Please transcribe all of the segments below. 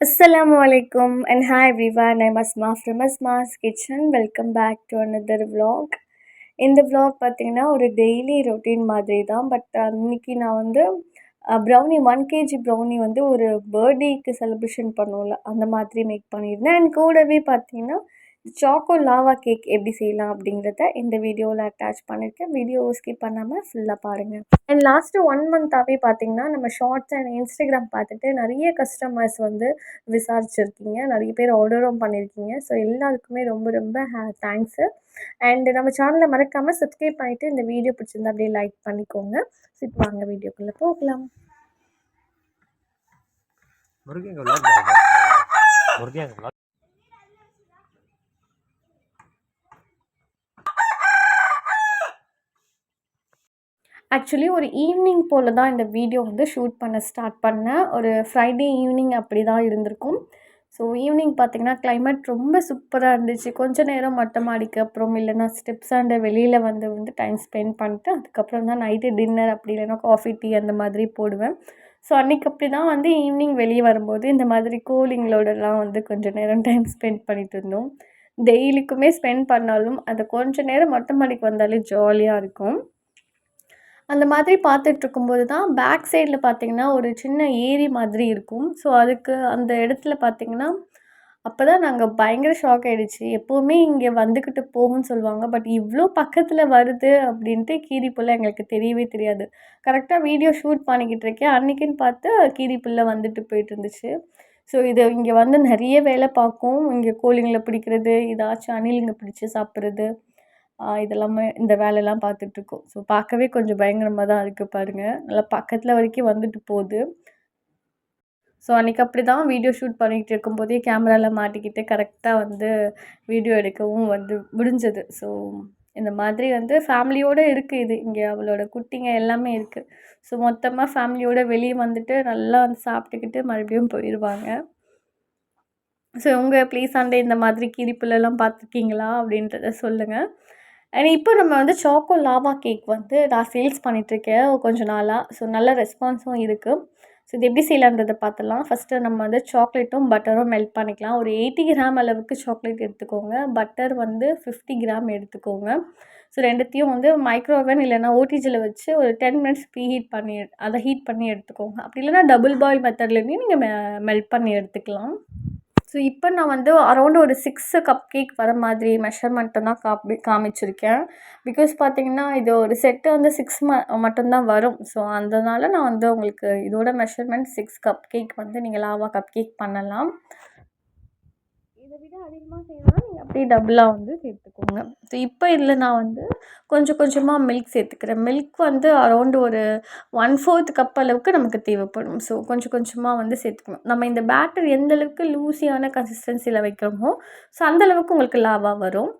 Assalamu alaikum and hi everyone. I'm Asma from Asma's Kitchen. Welcome back to another vlog. இந்த vlog பார்த்தீங்கன்னா ஒரு daily routine மாதிரி தான். இன்னைக்கு நான் வந்து ப்ரௌனி 1 kg ப்ரௌனி வந்து ஒரு பர்த்டேக்கு செலிப்ரேஷன் பண்ணுவோம்ல அந்த மாதிரி மேக் பண்ணியிருந்தேன். அண்ட் கூடவே பார்த்தீங்கன்னா சாக்கோ லாவா கேக் எப்படி செய்யலாம் அப்படிங்கிறத இந்த வீடியோவில் அட்டாச் பண்ணியிருக்கேன். வீடியோ ஸ்கிப் பண்ணாமல் ஃபுல்லாக பாருங்கள். அண்ட் லாஸ்ட்டு 1 மந்த்தாகவே பார்த்தீங்கன்னா நம்ம ஷார்ட்ஸ் அண்ட் இன்ஸ்டாகிராம் பார்த்துட்டு நிறைய கஸ்டமர்ஸ் வந்து விசாரிச்சிருக்கீங்க. நிறைய பேர் ஆர்டரும் பண்ணியிருக்கீங்க. ஸோ எல்லாருக்குமே ரொம்ப ரொம்ப தேங்க்ஸு. அண்ட் நம்ம சேனலை மறக்காமல் சப்ஸ்கிரைப் பண்ணிவிட்டு இந்த வீடியோ பிடிச்சிருந்தா அப்படியே லைக் பண்ணிக்கோங்க. ஸோ இப்போ வாங்க வீடியோக்குள்ளே போகலாம். ஆக்சுவலி ஒரு ஈவினிங் போல் தான் இந்த வீடியோ வந்து ஷூட் பண்ண ஸ்டார்ட் பண்ணேன். ஒரு ஃப்ரைடே ஈவினிங் அப்படி தான் இருந்திருக்கும். ஸோ ஈவினிங் பார்த்திங்கன்னா கிளைமேட் ரொம்ப சூப்பராக இருந்துச்சு. கொஞ்சம் நேரம் மொட்டை மாடிக்கு அப்புறம் இல்லைனா ஸ்டெப்ஸ் ஆண்ட வெளியில் வந்து டைம் ஸ்பெண்ட் பண்ணிட்டு அதுக்கப்புறம் தான் நைட்டு டின்னர் அப்படி இல்லைனா காஃபி டீ அந்த மாதிரி போடுவேன். ஸோ அன்றைக்கி அப்படி தான் வந்து ஈவினிங் வெளியே வரும்போது இந்த மாதிரி கூலிங்களோடலாம் வந்து கொஞ்சம் நேரம் டைம் ஸ்பெண்ட் பண்ணிகிட்டு இருந்தோம். டெய்லிக்குமே ஸ்பெண்ட் பண்ணாலும் அந்த கொஞ்சம் நேரம் மொட்டை மாடிக்கு வந்தாலே ஜாலியாக இருக்கும். அந்த மாதிரி பார்த்துட்ருக்கும்போது தான் பேக் சைடில் பார்த்திங்கன்னா ஒரு சின்ன ஏரி மாதிரி இருக்கும். ஸோ அதுக்கு அந்த இடத்துல பார்த்திங்கன்னா அப்போ தான் நாங்கள் பயங்கர ஷாக் ஆகிடுச்சு. எப்போவுமே இங்கே வந்துக்கிட்டு போகும்னு சொல்லுவாங்க. பட் இவ்வளோ பக்கத்தில் வருது அப்படின்ட்டு கீரிப்புல்லை எங்களுக்கு தெரியவே தெரியாது. கரெக்டாக வீடியோ ஷூட் பண்ணிக்கிட்டு இருக்கேன். அன்றைக்கின்னு பார்த்து கீரிப்புல்லை வந்துட்டு போயிட்டு இருந்துச்சு. ஸோ இது இங்கே வந்து நிறைய வேலை பார்க்கும். இங்கே கோழிங்களை பிடிக்கிறது, ஏதாச்சும் அணிலுங்க பிடிச்சி சாப்பிட்றது, இதெல்லாமே இந்த வேலையெல்லாம் பார்த்துட்ருக்கோம். ஸோ பார்க்கவே கொஞ்சம் பயங்கரமாக தான் இருக்குது பாருங்கள். நல்லா பக்கத்தில் வரைக்கும் வந்துட்டு போகுது. ஸோ அன்றைக்கி அப்படி தான் வீடியோ ஷூட் பண்ணிகிட்டு இருக்கும்போதே கேமராவில் மாட்டிக்கிட்டு கரெக்டாக வந்து வீடியோ எடுக்கவும் வந்து முடிஞ்சது. ஸோ இந்த மாதிரி வந்து ஃபேமிலியோடு இருக்குது இது. இங்கே அவளோட குட்டிங்க எல்லாமே இருக்குது. ஸோ மொத்தமாக ஃபேமிலியோடு வெளியே வந்துட்டு நல்லா வந்து சாப்பிட்டுக்கிட்டு மறுபடியும் போயிடுவாங்க. ஸோ உங்கள் ப்ளீஸாண்டே இந்த மாதிரி கிளிப்புலலாம் பார்த்துருக்கீங்களா அப்படின்றத சொல்லுங்கள். அண்ட் இப்போ நம்ம வந்து சாக்கோ லாவா கேக் வந்து நான் சேல்ஸ் பண்ணிகிட்ருக்கேன் கொஞ்சம் நாளாக. ஸோ நல்ல ரெஸ்பான்ஸும் இருக்குது. ஸோ இது எப்படி செய்யலான்றதை பார்த்துலாம். ஃபஸ்ட்டு நம்ம வந்து சாக்லேட்டும் பட்டரும் மெல்ட் பண்ணிக்கலாம். ஒரு 80 கிராம் அளவுக்கு சாக்லேட் எடுத்துக்கோங்க. பட்டர் வந்து 50 கிராம் எடுத்துக்கோங்க. ஸோ ரெண்டுத்தையும் வந்து மைக்ரோவேவன் இல்லைனா ஓடிஜியில் வச்சு ஒரு 10 மினிட்ஸ் ஹீட் பண்ணி எடுத்துக்கோங்க. அப்படி இல்லைனா டபுள் பாயில் மெத்தட்லேயுமே நீங்கள் மெல்ட் பண்ணி எடுத்துக்கலாம். ஸோ இப்போ நான் வந்து அரௌண்ட் ஒரு 6 கப் கேக் வர மாதிரி மெஷர்மெண்ட்டு தான் காமிச்சிருக்கேன். பிகாஸ் பார்த்திங்கன்னா இது ஒரு செட்டு வந்து 6 மட்டும்தான் வரும். ஸோ அதனால் நான் வந்து உங்களுக்கு இதோட மெஷர்மெண்ட் 6 கப் கேக் வந்து நீங்கள் லாவா கப் கேக் பண்ணலாம். இதை விட அதிகமாக செய்யணும்னா நீங்கள் அப்படியே டபுளாக வந்து சேர்த்துக்கோங்க. ஸோ இப்போ இதில் நான் வந்து கொஞ்சம் கொஞ்சமாக மில்க் சேர்த்துக்கிறேன். மில்க் வந்து அரௌண்ட் ஒரு 1/4 கப் அளவுக்கு நமக்கு தேவைப்படும். ஸோ கொஞ்சம் கொஞ்சமாக வந்து சேர்த்துக்கணும். நம்ம இந்த பேட்டர் எந்த அளவுக்கு லூஸியான கன்சிஸ்டன்சியில் வைக்கிறோமோ ஸோ அந்தளவுக்கு உங்களுக்கு லாவா வரும்.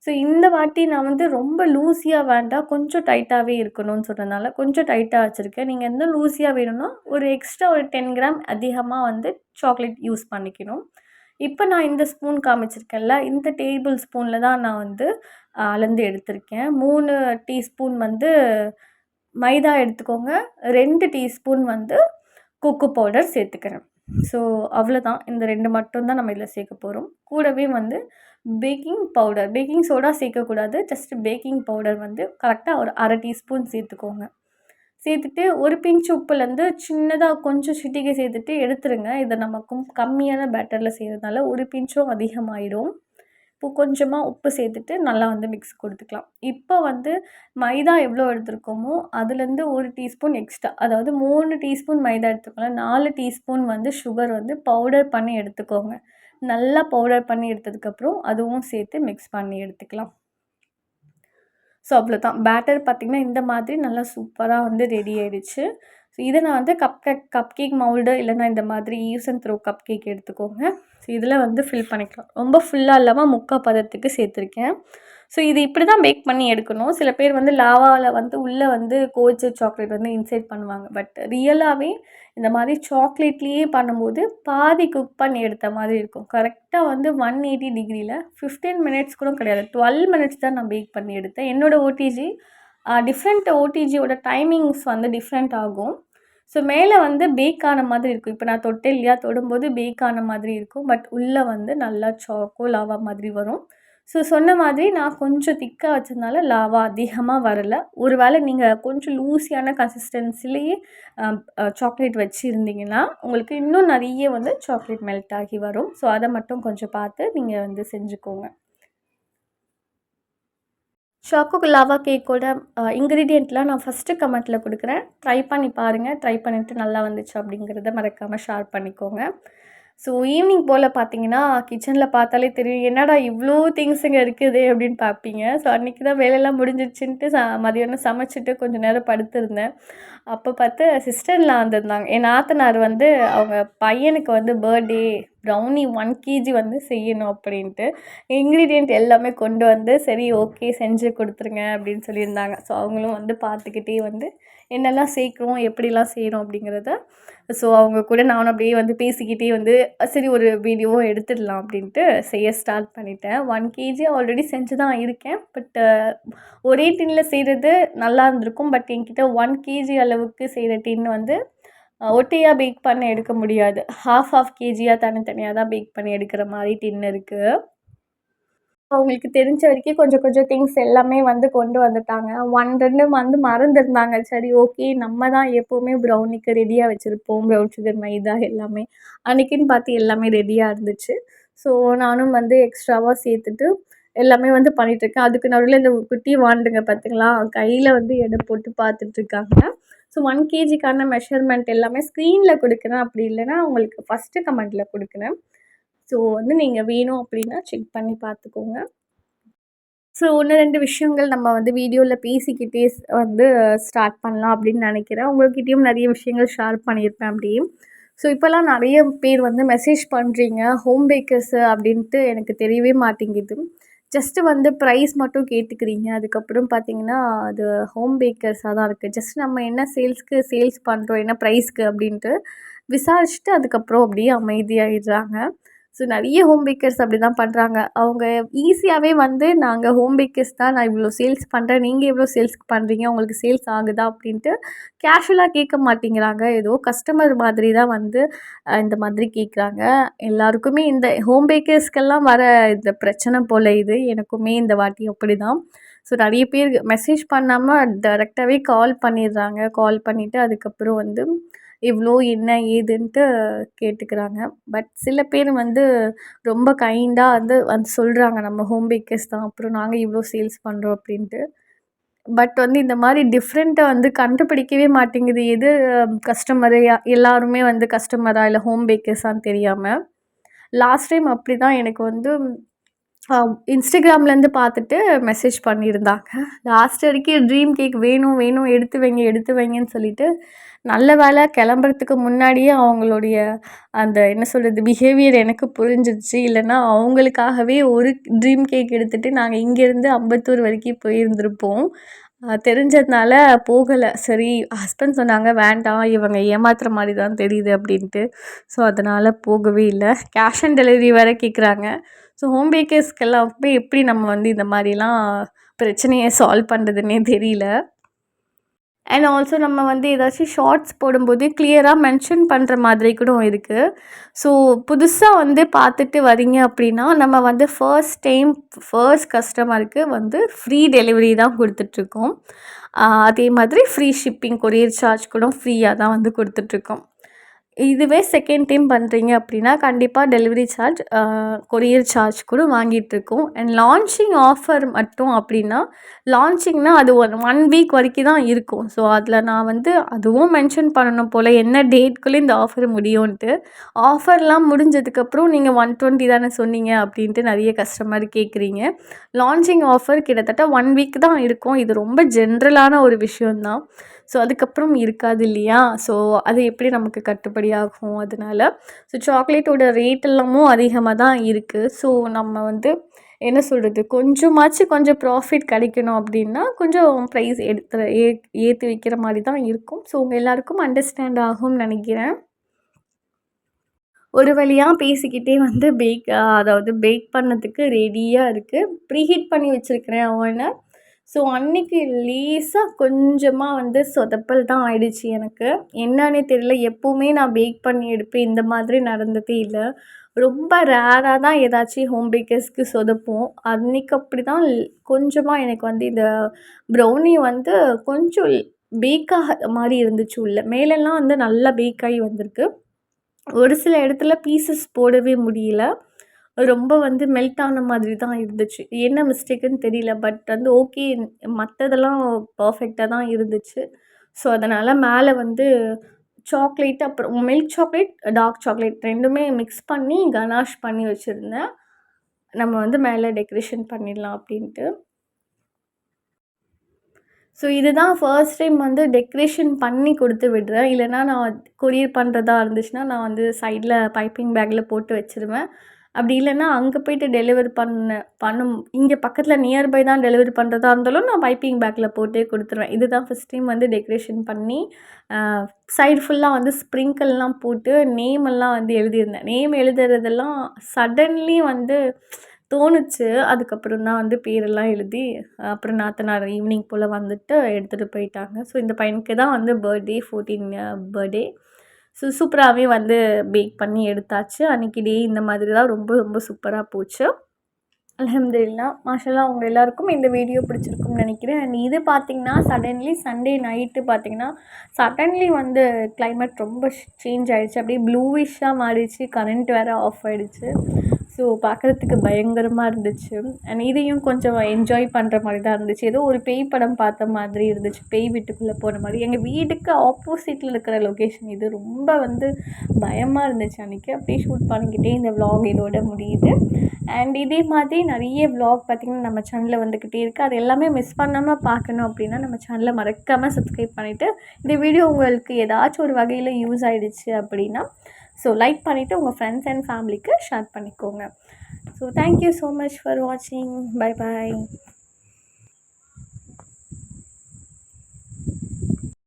ஸோ இந்த வாட்டி நான் வந்து ரொம்ப லூஸியாக வேண்டாம், கொஞ்சம் டைட்டாகவே இருக்கணும்னு சொன்னதுனால கொஞ்சம் டைட்டாக வச்சுருக்கேன். நீங்கள் எந்த லூஸியாக வேணும்னா ஒரு எக்ஸ்ட்ரா ஒரு 10 கிராம் அதிகமாக வந்து சாக்லேட் யூஸ் பண்ணிக்கணும். இப்போ நான் இந்த ஸ்பூன் காமிச்சிருக்கேன்ல, இந்த டேபிள் ஸ்பூனில் தான் நான் வந்து அளந்து எடுத்திருக்கேன். 3 டீஸ்பூன் வந்து மைதா எடுத்துக்கோங்க. 2 டீஸ்பூன் வந்து கொக்கோ பவுடர் சேர்த்துக்கிறேன். ஸோ அவ்வளோதான். இந்த 2 மட்டும் தான் நம்ம இதில் சேர்க்க போகிறோம். கூடவே வந்து பேக்கிங் சோடா சேர்க்கக்கூடாது. ஜஸ்ட் பேக்கிங் பவுடர் வந்து கரெக்டாக ஒரு 1/2 டீஸ்பூன் சேர்த்துக்கோங்க. சேர்த்துட்டு ஒரு பிஞ்ச் உப்புலேருந்து சின்னதாக கொஞ்சம் சிட்டிகை சேர்த்துட்டு எடுத்துருங்க. இதை நமக்கும் கம்மியான பேட்டரில் செய்கிறதுனால ஒரு பிஞ்சும் அதிகமாகிடும். இப்போ கொஞ்சமாக உப்பு சேர்த்துட்டு நல்லா வந்து மிக்ஸ் கொடுத்துக்கலாம். இப்போ வந்து மைதா எவ்வளோ எடுத்துருக்கோமோ அதுலேருந்து 1 டீஸ்பூன் எக்ஸ்ட்ரா, அதாவது 3 டீஸ்பூன் மைதா எடுத்துக்கலாம். 4 டீஸ்பூன் வந்து சுகர் வந்து பவுடர் பண்ணி எடுத்துக்கோங்க. நல்லா பவுடர் பண்ணி எடுத்ததுக்கப்புறம் அதுவும் சேர்த்து மிக்ஸ் பண்ணி எடுத்துக்கலாம். ஸோ அவ்வளோதான். பேட்டர் பார்த்திங்கன்னா இந்த மாதிரி நல்லா சூப்பராக வந்து ரெடி ஆகிடுச்சு. ஸோ இதை நான் வந்து கப் கேக் மவுல்டு இல்லைனா இந்த மாதிரி use and throw cup cake எடுத்துக்கோங்க. ஸோ இதில் வந்து ஃபில் பண்ணிக்கலாம். ரொம்ப ஃபுல்லாக இல்லாமல் முக்கால் பதத்துக்கு சேர்த்துருக்கேன். ஸோ இது இப்படி தான் பேக் பண்ணி எடுக்கணும். சில பேர் வந்து லாவாவில் வந்து உள்ளே வந்து கோச்சு சாக்லேட் வந்து இன்சைட் பண்ணுவாங்க. பட் ரியலாகவே இந்த மாதிரி சாக்லேட்லேயே பண்ணும்போது பாதி குக் பண்ணி எடுத்த மாதிரி இருக்கும். கரெக்டாக வந்து 180 டிகிரியில் 15 மினிட்ஸ் கூட கிடையாது, 12 மினிட்ஸ் தான் நான் பேக் பண்ணி எடுத்தேன். என்னோடய ஓடிஜி டிஃப்ரெண்ட் ஓடிஜியோட டைமிங்ஸ் வந்து டிஃப்ரெண்ட் ஆகும். ஸோ மேலே வந்து பேக் ஆன மாதிரி இருக்கும். இப்போ நான் தொட்டேன் இல்லையா, தொடும்போது பேக் ஆன மாதிரி இருக்கும். பட் உள்ளே வந்து நல்லா சாக்கோ லாவா மாதிரி வரும். ஸோ சொன்ன மாதிரி நான் கொஞ்சம் திக்கா வச்சதுனால லாவா அதிகமா வரல. ஒரு வேளை நீங்க கொஞ்சம் லூஸியான கன்சிஸ்டன்சிலேயே சாக்லேட் வச்சிருந்தீங்கன்னா, உங்களுக்கு இன்னும் நெறைய வந்து சாக்லேட் மெல்ட் ஆகி வரும். ஸோ அத மட்டும் கொஞ்சம் பார்த்து நீங்க வந்து செஞ்சுக்கோங்க. சாக்கோ லாவா கேக்கோட இன்கிரீடியன்ட்லாம் நான் ஃபஸ்ட்டு கமெண்ட்ல குடுக்குறேன். ட்ரை பண்ணி பாருங்க. ட்ரை பண்ணிட்டு நல்லா வந்துச்சு அப்படிங்கிறத மறக்காம ஷேர் பண்ணிக்கோங்க. ஸோ ஈவினிங் போல பார்த்தீங்கன்னா, கிச்சன்ல பார்த்தாலே தெரியும். என்னடா இவ்ளோ திங்ஸ் இங்க இருக்குதே அப்படின்னு பார்ப்பீங்க. ஸோ அன்னைக்கு தான் வேலையெல்லாம் முடிஞ்சிருச்சுன்ட்டு மதியானம் சமைச்சுட்டு கொஞ்சம் நேரம் படுத்திருந்தேன். அப்போ பார்த்து சிஸ்டர்லாம் வந்திருந்தாங்க. என் நாத்தனார் வந்து அவங்க பையனுக்கு வந்து பர்த்டே ப்ரௌனி 1 கேஜி வந்து செய்யணும் அப்படின்ட்டு, இன்கிரீடியன்ட் எல்லாமே கொண்டு வந்து, சரி ஓகே செஞ்சு குடுத்துருங்க அப்படின்னு சொல்லியிருந்தாங்க. ஸோ அவங்களும் வந்து பார்த்துக்கிட்டே வந்து என்னெல்லாம் சேர்க்குறோம், எப்படிலாம் செய்றோம் அப்படிங்கிறத ஸோ அவங்க கூட நானும் அப்படியே வந்து பேசிக்கிட்டே வந்து சரி ஒரு வீடியோவும் எடுத்துடலாம் அப்படின்ட்டு செய்ய ஸ்டார்ட் பண்ணிட்டேன். 1 கேஜி ஆல்ரெடி செஞ்சு தான் இருக்கேன். பட் ஒரே டின்ல செய்றது நல்லா இருந்திருக்கும். பட் என்கிட்ட 1 கேஜி அளவுக்கு செய்ற டின் வந்து ஒட்டையா பேக் பண்ண எடுக்க முடியாது. ஹாஃப் கேஜியா தனித்தனியா தான் பேக் பண்ணி எடுக்கிற மாரி டின் இருக்கு. அவங்களுக்கு தெரிஞ்ச வரைக்கும் கொஞ்சம் கொஞ்சம் திங்ஸ் எல்லாமே வந்து கொண்டு வந்துட்டாங்க. 1, 2 வந்து மறந்திருந்தாங்க. சரி ஓகே நம்ம தான் எப்பவுமே ப்ரௌனிக்கு ரெடியா வச்சிருப்போம். ப்ரவுன் சுகர், மைதா எல்லாமே. அன்னைக்குன்னு பார்த்து எல்லாமே ரெடியா இருந்துச்சு. ஸோ நானும் வந்து எக்ஸ்ட்ராவா சேர்த்துட்டு எல்லாமே வந்து பண்ணிட்டுருக்கேன். அதுக்கு நடுவுல இந்த குட்டி வாண்டுங்க பார்த்தீங்களா, கையில வந்து எடை போட்டு பார்த்துட்ருக்காங்க. ஸோ 1 கேஜிக்கான மெஷர்மெண்ட் எல்லாமே ஸ்க்ரீன்ல குடுக்குறேன். அப்படி இல்லன்னா உங்களுக்கு ஃபர்ஸ்ட்டு கமெண்ட்ல குடுக்குறேன். ஸோ வந்து நீங்க வேணும் அப்படின்னா செக் பண்ணி பார்த்துக்கோங்க. ஸோ 1, 2 விஷயங்கள் நம்ம வந்து வீடியோல பேசிக்கிட்டே வந்து ஸ்டார்ட் பண்ணலாம் அப்படின்னு நெனைக்கிறேன். உங்ககிட்டயும் நெறைய விஷயங்கள் ஷேர் பண்ணியிருப்பேன் அப்படியே. ஸோ இப்போலாம் நெறைய பேர் வந்து மெசேஜ் பண்றீங்க. ஹோம் பேக்கர்ஸு அப்படின்ட்டு எனக்கு தெரியவே மாட்டேங்குது. ஜஸ்ட்டு வந்து ப்ரைஸ் மட்டும் கேட்டுக்கிறீங்க. அதுக்கப்புறம் பார்த்தீங்கன்னா, அது ஹோம் பேக்கர்ஸா தான் இருக்கு. ஜஸ்ட் நம்ம என்ன சேல்ஸ்க்கு சேல்ஸ் பண்றோம், என்ன ப்ரைஸ்க்கு அப்படின்ட்டு விசாரிச்சுட்டு அதுக்கப்புறம் அப்படியே அமைதியாயிடுறாங்க. ஸோ நெறைய ஹோம் பேக்கர்ஸ் அப்படி தான் பண்றாங்க. அவங்க ஈஸியாவே வந்து நாங்க ஹோம் பேக்கர்ஸ் தான். நான் இவ்வளோ சேல்ஸ் பண்றேன். நீங்க எவ்வளோ சேல்ஸ்க்கு பண்றீங்க? உங்களுக்கு சேல்ஸ் ஆகுதா? அப்படின்ட்டு கேஷுவலா கேட்க மாட்டேங்கிறாங்க. ஏதோ கஸ்டமர் மாதிரி தான் வந்து இந்த மாதிரி கேட்குறாங்க. எல்லாருக்குமே இந்த ஹோம் பேக்கர்ஸ்க்கெல்லாம் வர இந்த பிரச்சனை போல இது. எனக்குமே இந்த வாட்டி அப்படிதான். ஸோ நெறைய பேர் மெசேஜ் பண்ணாம டைரக்ட்டாவே கால் பண்ணிடுறாங்க. கால் பண்ணிட்டு அதுக்கப்புறம் வந்து எவ்வளோ என்ன ஏதுன்ட்டு கேட்டுக்கிறாங்க. பட் சில பேர் வந்து ரொம்ப கைண்டா வந்து வந்து சொல்றாங்க. நம்ம ஹோம் பேக்கர்ஸ் தான். அப்புறம் நாங்க இவ்வளோ சேல்ஸ் பண்றோம் அப்படின்ட்டு. பட் வந்து இந்த மாரி டிஃப்ரெண்ட்டா வந்து கண்டுபிடிக்கவே மாட்டேங்குது. எது கஸ்டமரு எல்லாருமே வந்து கஸ்டமரா இல்ல ஹோம் பேக்கர்ஸான்னு தெரியாம. லாஸ்ட் டைம் அப்படிதான் எனக்கு வந்து இன்ஸ்டாகிராம்லேருந்து பார்த்துட்டு மெசேஜ் பண்ணியிருந்தாங்க. லாஸ்ட் வரைக்கும் ட்ரீம் கேக் வேணும், வேணும் எடுத்து வைங்க, எடுத்து வைங்கன்னு சொல்லிட்டு, நல்ல வேளை கிளம்புறதுக்கு முன்னாடியே அவங்களுடைய அந்த என்ன சொல்றது பிஹேவியர் எனக்கு புரிஞ்சிருச்சு. இல்லன்னா அவங்களுக்காகவே ஒரு ட்ரீம் கேக் எடுத்துட்டு நாங்க இங்கேருந்து அம்பத்தூர் வரைக்கும் போயிருந்திருப்போம். தெரிஞ்சதுனால போகல. சரி ஹஸ்பண்ட் சொன்னாங்க, "வேண்டாம் இவங்க ஏமாத்துற மாரி தான் தெரியுது" அப்படின்ட்டு. ஸோ அதனால போகவே இல்ல. கேஷ் ஆன் டெலிவரி வேற கேட்குறாங்க. ஸோ ஹோம் பேக்கர்ஸ்க்கெல்லாமே எப்படி நம்ம வந்து இந்த மாரிலாம் பிரச்சனைய சால்வ் பண்ணுறதுன்னே தெரியல. அண்ட் ஆல்சோ நம்ம வந்து ஏதாச்சும் ஷார்ட்ஸ் போடும்போது கிளியரா மென்ஷன் பண்ணுற மாதிரி கூட இருக்கு. ஸோ புதுசா வந்து பார்த்துட்டு வரீங்க அப்படின்னா, நம்ம வந்து ஃபர்ஸ்ட் டைம் ஃபர்ஸ்ட் கஸ்டமருக்கு வந்து ஃப்ரீ டெலிவரி தான் குடுத்துட்ருக்கோம். அதே மாதிரி ஃப்ரீ ஷிப்பிங் கொரியர் சார்ஜ் கூட ஃப்ரீயா தான் வந்து குடுத்துட்ருக்கோம். இதுவே செகண்ட் டைம் பண்ணுறீங்க அப்படின்னா, கண்டிப்பா டெலிவரி சார்ஜ், கொரியர் சார்ஜ் கூட வாங்கிட்டுருக்கோம். அண்ட் லான்ச்சிங் ஆஃபர் மட்டும் அப்படின்னா, லான்ச்சிங்னா அது 1 வீக் வரைக்கும் தான் இருக்கும். ஸோ அதில நான் வந்து அதுவும் மென்ஷன் பண்ணணும் போல, என்ன டேட்குள்ளே இந்த ஆஃபர் முடியுன்ட்டு. ஆஃபர்லாம் முடிஞ்சதுக்கப்புறம் நீங்க 120 தானே சொன்னீங்க அப்படின்ட்டு நெறைய கஸ்டமர் கேட்குறீங்க. லான்ச்சிங் ஆஃபர் கிட்டத்தட்ட 1 வீக் தான் இருக்கும். இது ரொம்ப ஜென்ரலான ஒரு விஷயம் தான். ஸோ அதுக்கப்புறம் இருக்காது இல்லையா? ஸோ அது எப்படி நமக்கு கட்டுப்படி ஆகும்? அதனால ஸோ சாக்லேட்டோட ரேட் எல்லாமும் அதிகமா தான் இருக்கு. ஸோ நம்ம வந்து என்ன சொல்றது? கொஞ்சமாச்சும் கொஞ்சம் ப்ராஃபிட் கிடைக்கணும் அப்படின்னா, கொஞ்சம் ப்ரைஸ் ஏத்தி வைக்கிற மாரி தான் இருக்கும். ஸோ உங்க எல்லாருக்கும் அண்டர்ஸ்டாண்ட் ஆகும்னு நெனைக்கிறேன். ஒரு வழியா பேசிக்கிட்டே வந்து அதாவது பேக் பண்ணதுக்கு ரெடியா இருக்கு. ப்ரீஹீட் பண்ணி வச்சிருக்கிறேன் அவன. ஸோ அன்னைக்கு லேசாக கொஞ்சமாக வந்து சொதப்பல் தான் ஆயிடுச்சு எனக்கு. என்னான்னே தெரியல. எப்பவுமே நான் பேக் பண்ணி எடுப்பேன். இந்த மாதிரி நடந்ததே இல்ல. ரொம்ப ரேராக தான் ஏதாச்சும் ஹோம் பேக்கர்ஸ்க்கு சொதப்பும். அன்னைக்கு அப்படிதான் கொஞ்சமா எனக்கு வந்து இந்த ப்ரௌனி வந்து கொஞ்சம் பேக் ஆகாத மாரி இருந்துச்சு உள்ள. மேலெல்லாம் வந்து நல்லா பேக் ஆகி வந்திருக்கு. ஒரு சில இடத்துல பீசஸ் போடவே முடியல. ரொம்ப வந்து மெல்ட் ஆன மாதிரி தான் இருந்துச்சு. என்ன மிஸ்டேக்குன்னு தெரியல. பட் வந்து ஓகே, மத்ததெல்லாம் பெர்ஃபெக்ட்டா தான் இருந்துச்சு. ஸோ, அதனால மேல வந்து சாக்லேட், அப்புறம் மில்க் சாக்லேட், டார்க் சாக்லேட் 2மே மிக்ஸ் பண்ணி கனாஷ் பண்ணி வச்சிருந்தேன். நம்ம வந்து மேல டெக்கரேஷன் பண்ணிடலாம் அப்படின்ட்டு. ஸோ, இதுதான் ஃபர்ஸ்ட் டைம் வந்து டெக்கரேஷன் பண்ணி கொடுத்து விடுறேன். இல்லைனா நான் கொரியர் பண்ணுறதா இருந்துச்சுன்னா, நான் வந்து சைடில் பைப்பிங் பேக்கில் போட்டு வச்சுருவேன். அப்படி இல்லைன்னா, அங்கே போய்ட்டு டெலிவரி இங்கே பக்கத்தில் நியர்பை தான் டெலிவரி பண்ணுறதா இருந்தாலும், நான் பைப்பிங் பேக்கில் போட்டே கொடுத்துருவேன். இதுதான் ஃபர்ஸ்ட் டைம் வந்து டெக்கரேஷன் பண்ணி சைடு ஃபுல்லாக வந்து ஸ்ப்ரிங்கிள்லாம் போட்டு நேமெல்லாம் வந்து எழுதியிருந்தேன். நேம் எழுதுறதெல்லாம் சடன்லி வந்து தோணுச்சு. அதுக்கப்புறம் தான் வந்து பேரெல்லாம் எழுதி, அப்புறம் நாத்தனார் ஈவினிங் போல் வந்துட்டு எடுத்துகிட்டு போயிட்டாங்க. ஸோ, இந்த பையனுக்கு தான் வந்து பர்த்டே 14 பர்த்டே. ஸோ, சூப்பராகவே வந்து பேக் பண்ணி எடுத்தாச்சு. அன்றைக்கி டே இந்த மாதிரி தான் ரொம்ப ரொம்ப சூப்பராக போச்சு. அல்ஹம்துலில்லாஹ். மாஷாஅல்லாஹ். உங்கள் எல்லாருக்கும் இந்த வீடியோ பிடிச்சிருக்கும்னு நினைக்கிறேன். அண்ட் இது பார்த்திங்கன்னா சடன்லி சண்டே நைட்டு பார்த்திங்கன்னா சடன்லி வந்து கிளைமேட் ரொம்ப சேஞ்ச் ஆகிடுச்சு. அப்படியே ப்ளூவிஷ்ஷாக மாறிடுச்சு. கரண்ட் வேறு ஆஃப் ஆகிடுச்சு. ஸோ, பார்க்குறதுக்கு பயங்கரமாக இருந்துச்சு. அண்ட் இதையும் கொஞ்சம் என்ஜாய் பண்ணுற மாதிரி தான் இருந்துச்சு. ஏதோ ஒரு பேய் படம் பார்த்த மாதிரி இருந்துச்சு. பேய் வீட்டுக்குள்ளே போன மாதிரி. எங்கள் வீட்டுக்கு ஆப்போசிட்டில் இருக்கிற லொக்கேஷன் இது. ரொம்ப வந்து பயமாக இருந்துச்சு அன்றைக்கி. அப்படியே ஷூட் பண்ணிக்கிட்டே இந்த விலாக் இதோட முடியுது. அண்ட் இதே மாதிரி நிறைய விலாக் பார்த்திங்கன்னா நம்ம சேனலில் வந்துக்கிட்டே இருக்குது. அது எல்லாமே மிஸ் பண்ணாமல் பார்க்கணும் அப்படின்னா நம்ம சேனலை மறக்காமல் சப்ஸ்கிரைப் பண்ணிவிட்டு, இந்த வீடியோ உங்களுக்கு ஏதாச்சும் ஒரு வகையில் யூஸ் ஆகிடுச்சு அப்படின்னா ஸோ லைக் பண்ணிவிட்டு உங்கள் ஃப்ரெண்ட்ஸ் அண்ட் ஃபேமிலிக்கு ஷேர் பண்ணிக்கோங்க. So thank you so much for வாட்சிங். பை பாய்.